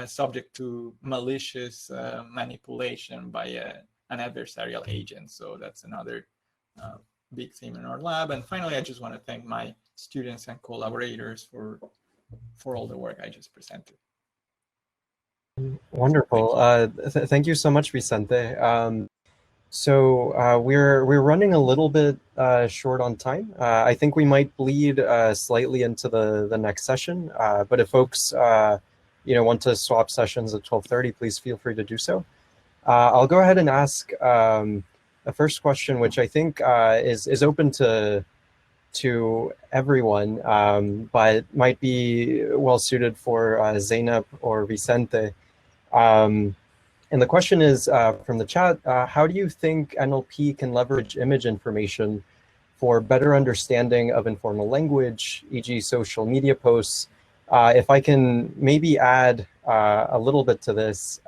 E: subject to malicious manipulation by an adversarial agent. So that's another big theme in our lab. And finally, I just want to thank my students and collaborators for all the work I just presented.
A: Wonderful. Thank you so much, Vicente. So we're running a little bit short on time. I think we might bleed slightly into the next session. But if folks want to swap sessions at 12:30, please feel free to do so. I'll go ahead and ask a first question, which I think is open to to everyone, but might be well suited for Zeynep or Vicente. And the question is from the chat, how do you think NLP can leverage image information for better understanding of informal language, e.g. social media posts? If I can maybe add a little bit to this,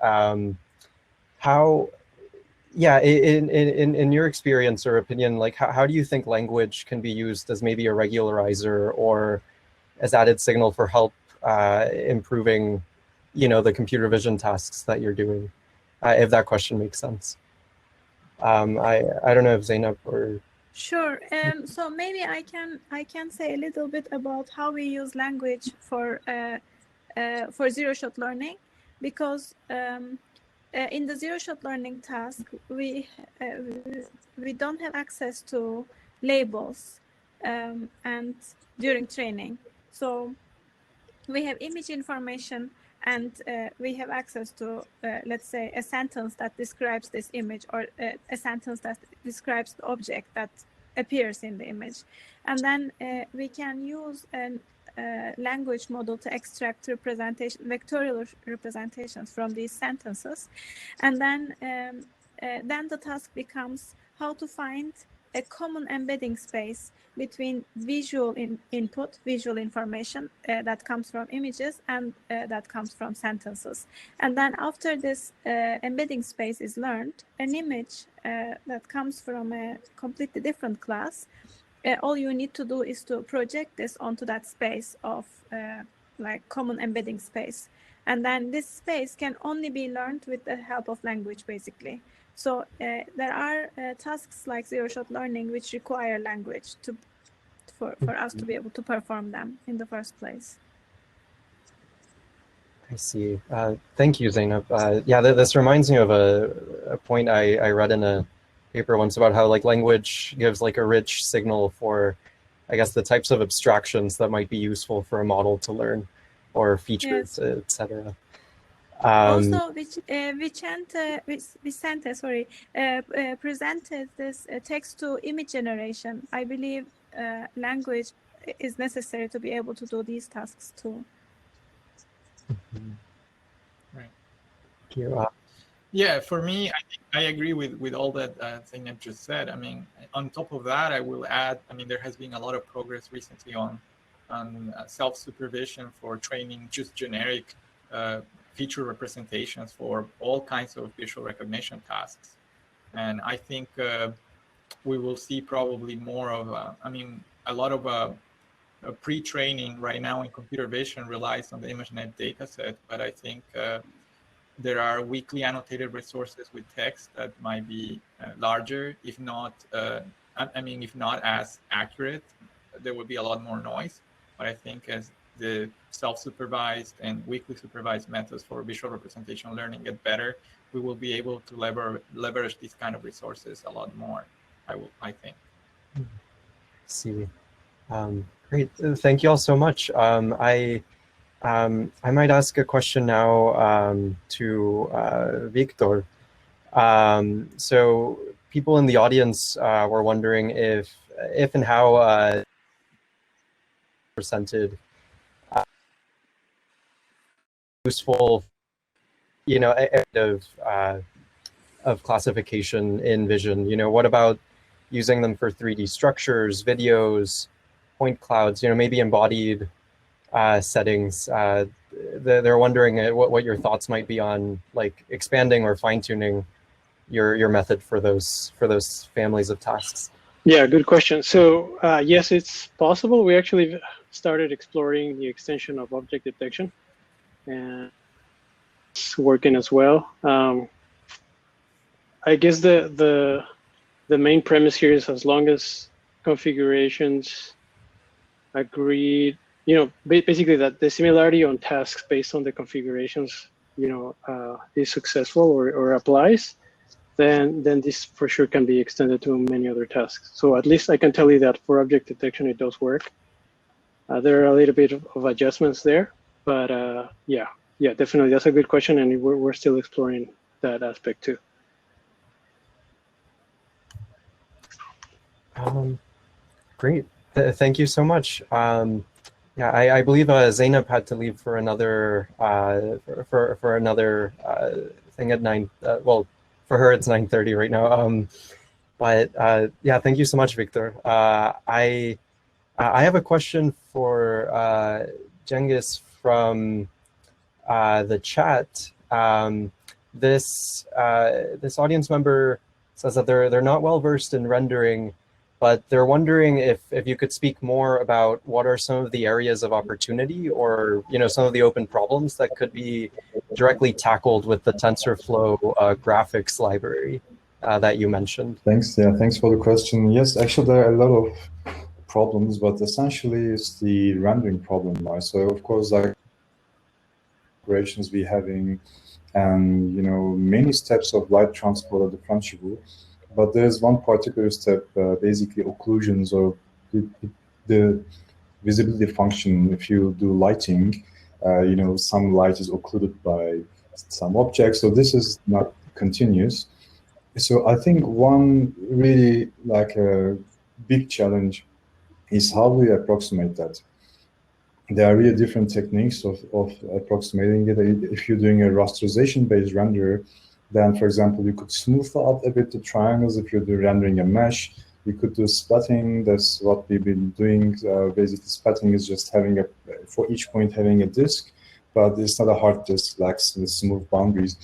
A: in your experience or opinion, like how do you think language can be used as maybe a regularizer or as added signal for help improving, the computer vision tasks that you're doing? If that question makes sense. I don't know if Zeynep or...
B: Sure. So maybe I can say a little bit about how we use language for zero-shot learning, because in the zero-shot learning task we don't have access to labels and during training. So we have image information, and we have access to, let's say, a sentence that describes this image, or a sentence that describes the object that appears in the image. And then we can use a language model to extract vectorial representations from these sentences. And then the task becomes how to find a common embedding space between visual input, visual information that comes from images and that comes from sentences. And then after this embedding space is learned, an image that comes from a completely different class, all you need to do is to project this onto that space of like common embedding space. And then this space can only be learned with the help of language, basically. So there are tasks like zero-shot learning which require language for us to be able to perform them in the first place.
A: I see. Thank you, Zeynep. Yeah, this reminds me of a point I read in a paper once about how like language gives like a rich signal for, I guess, the types of abstractions that might be useful for a model to learn, or features, yes, etc.
B: Also, Vicente presented this text-to-image generation. I believe language is necessary to be able to do these tasks too.
A: Mm-hmm.
E: Right.
A: Thank you.
E: Yeah, for me, I agree with all that Zeynep just said. I mean, on top of that, I will add, I mean, there has been a lot of progress recently on self-supervision for training just generic feature representations for all kinds of visual recognition tasks. And I think we will see probably more of, I mean, a lot of pre-training right now in computer vision relies on the ImageNet dataset, but I think there are weakly annotated resources with text that might be larger, if not, if not as accurate. There will be a lot more noise, but I think as the self-supervised and weakly supervised methods for visual representation learning get better, we will be able to leverage these kind of resources a lot more, I think.
A: See. Great. Thank you all so much. I might ask a question now to Victor. So people in the audience were wondering if and how presented useful, of classification in vision. What about using them for 3D structures, videos, point clouds, maybe embodied settings? They're wondering what your thoughts might be on like expanding or fine-tuning your method for those families of tasks.
D: Yeah, good question. So yes, it's possible. We actually started exploring the extension of object detection, and it's working as well. I guess the main premise here is as long as configurations agreed, basically that the similarity on tasks based on the configurations, is successful or applies, then this for sure can be extended to many other tasks. So at least I can tell you that for object detection, it does work. There are a little bit of adjustments there, but yeah, definitely. That's a good question, and we're still exploring that aspect too.
A: Great. Thank you so much. Yeah, I believe Zeynep had to leave for another for another thing at 9. Well, for her it's 9:30 right now. But yeah, thank you so much, Victor. I have a question for Cengiz from the chat. This audience member says that they're not well versed in rendering, but they're wondering if you could speak more about what are some of the areas of opportunity, or some of the open problems that could be directly tackled with the TensorFlow graphics library that you mentioned.
C: Thanks. Yeah, thanks for the question. Yes, actually there are a lot of problems, but essentially it's the rendering problem, right? So of course, like operations we having, and many steps of light transport are differentiable, but there's one particular step, basically occlusions of the visibility function. If you do lighting, some light is occluded by some objects, so this is not continuous. So I think one really like a big challenge is how we approximate that. There are really different techniques of approximating it. If you're doing a rasterization-based render, then, for example, you could smooth out a bit the triangles. If you're rendering a mesh, you could do splatting. That's what we've been doing. Basically, splatting is just having for each point having a disk, but it's not a hard disk like smooth boundaries.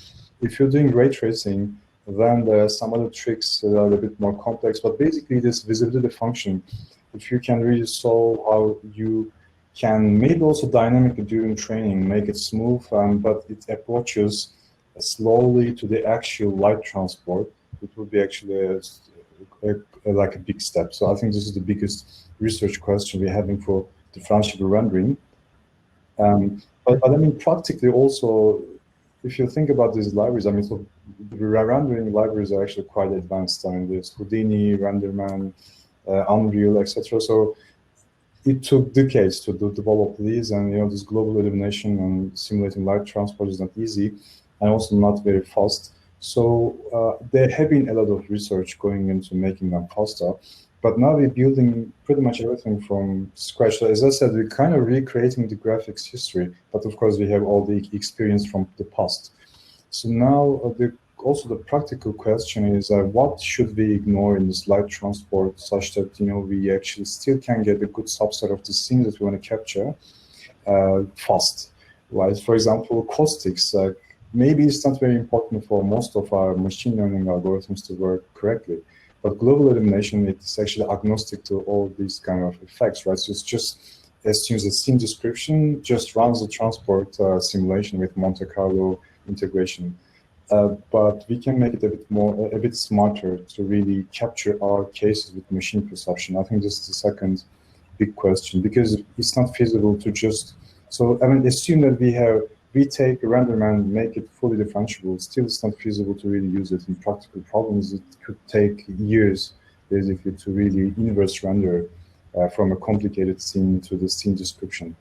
C: If you're doing ray tracing, then there are some other tricks that are a bit more complex. But basically, this visibility function, if you can really solve how you can maybe also dynamically during training make it smooth, but it approaches slowly to the actual light transport, it would be actually like a big step. So I think this is the biggest research question we're having for differentiable rendering. But I mean, practically also, if you think about these libraries, I mean, so the rendering libraries are actually quite advanced. I mean, there's Houdini, Renderman, Unreal, etc. So it took decades to develop these, and this global illumination and simulating light transport is not easy, and also not very fast. So there have been a lot of research going into making them faster, but now we're building pretty much everything from scratch. So as I said, we're kind of recreating the graphics history, but of course we have all the experience from the past. So now also the practical question is what should we ignore in this light transport such that we actually still can get a good subset of the scene that we want to capture fast, right? For example, caustics. Maybe it's not very important for most of our machine learning algorithms to work correctly, but global illumination, it's actually agnostic to all these kind of effects, right? So it's just assumes the scene description, just runs the transport simulation with Monte Carlo integration. But we can make it a bit smarter to really capture our cases with machine perception. I think this is the second big question, because it's not feasible to just, so I mean, assume that we take a Renderman, make it fully differentiable, still it's not feasible to really use it in practical problems. It could take years, basically, to really inverse render from a complicated scene to the scene description.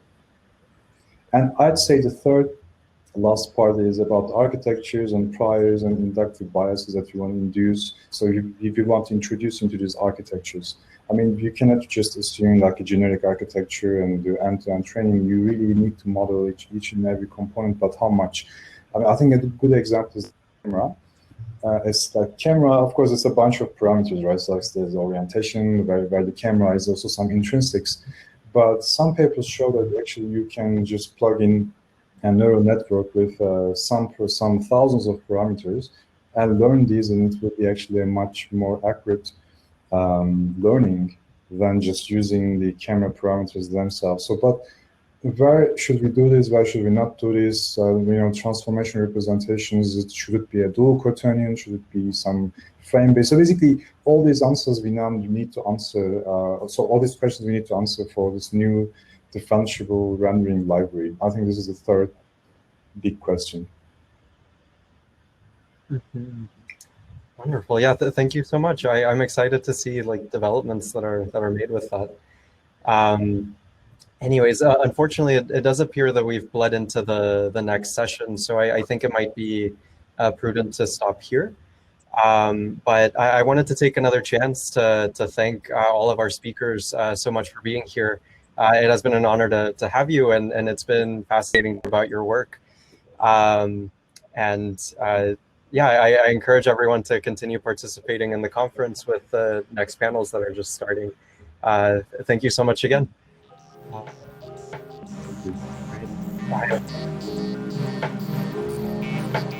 C: And I'd say the third last part is about architectures and priors and inductive biases that you want to induce. So if you want to introduce into these architectures, I mean, you cannot just assume like a generic architecture and do end-to-end training. You really need to model each and every component, but how much? I mean, I think a good example is the camera. It's like camera, of course, it's a bunch of parameters, right? So there's orientation, where the camera is also some intrinsics. But some papers show that actually you can just plug in a neural network with some thousands of parameters and learn these, and it will be actually a much more accurate learning than just using the camera parameters themselves. So, but where should we do this? Where should we not do this? Transformation representations, should it be a dual quaternion? Should it be some frame-based? So basically, all these answers we now need to answer. So all these questions we need to answer for this new differentiable rendering library. I think this is the third big question.
A: Mm-hmm. Wonderful. Yeah, thank you so much. I'm excited to see like developments that are made with that. Anyways, unfortunately, it does appear that we've bled into the next session, so I think it might be prudent to stop here. But I wanted to take another chance to thank all of our speakers so much for being here. It has been an honor to have you, and it's been fascinating about your work. Yeah, I encourage everyone to continue participating in the conference with the next panels that are just starting. Thank you so much again.
C: Thank you.
A: Bye.